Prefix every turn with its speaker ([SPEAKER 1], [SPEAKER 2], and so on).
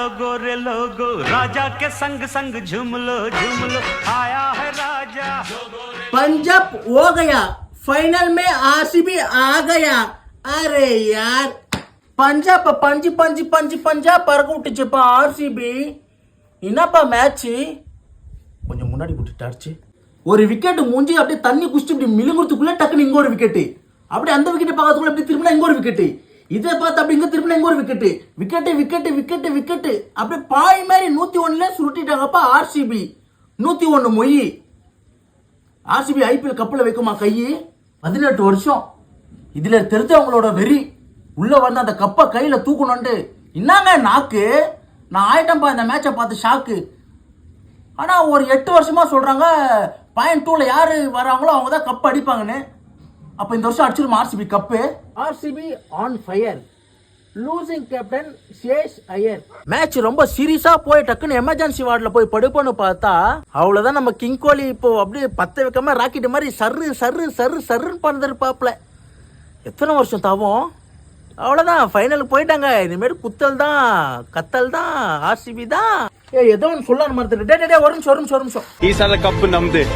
[SPEAKER 1] लोगो रे लोगो राजा के संग संग झूम लो आया है राजा।
[SPEAKER 2] पंजाब हो गया, फाइनल में आरसीबी आ गया। अरे यार பஞ்சாப் பஞ்சாப் பறக்க விட்டுச்சுப்பா ஆர்சிபி. என்னப்பா மேட்ச் கொஞ்சம் முன்னாடி விட்டுட்டாச்சு. ஒரு விக்கெட் மூஞ்சி அப்படியே தண்ணி குடிச்சிட்டு இப்படி மிலுங்குறதுக்குள்ள டக்குன்னு இங்க ஒரு விக்கெட், அப்படியே அந்த விக்கெட் பார்க்கறதுக்குள்ள இப்படி திரும்பினா இங்க ஒரு விக்கெட், இதை பார்த்து அப்படி இங்க திரும்பினா இங்க ஒரு விக்கெட் அப்படியே பாய் மாதிரி 101ல சுருட்டிட்டாங்கப்பா ஆர்சிபி. 101 மொய். ஆர்சிபி ஐபிஎல் கப்பில் வைக்குமா கையை? 18 வருஷம். இதுல தெரிஞ்சவங்களோட வெறி உள்ள வந்து அந்த கப்பை கையில தூக்கணும்ட்டு என்னங்க நாக்கு. நான் ஆயிட்டம்பா இந்த மேட்சை பார்த்து ஷாக்கு. ஆனா ஒரு 8 வருஷமா சொல்றாங்க பாயிண்ட் 2ல யாரு வராங்களோ அவங்க தான் கப் அடிப்பாங்கன்னு. அப்ப இந்த வருஷம் அடிச்சிருமா RCB cup? RCB on fire. Losing captain சேஷ் ஐயர். மேட்ச் ரொம்ப சீரியஸா போய் டக்குன்னு எமர்ஜென்சி வார்டில் போய் படுப்போன்னு பார்த்தா அவ்வளவுதான் நம்ம கிங் கோலி இப்போ அப்படியே பத்த வைக்காம ராக்கெட் மாதிரி சர்ன்னு பறந்துருப்பாப்ல. எத்தனை வருஷம் தாவும்? அவ்வளோதான், ஃபைனலுக்கு போயிட்டாங்க. இனிமேல் குத்தல் தான் கத்தல் தான் ஆர்சிபி தான். ஏதோ ஒன்று சொல்லணும் மறந்துட்டு. ஒரு நிமிஷம்
[SPEAKER 3] ஈசால கப்பு நம்புது.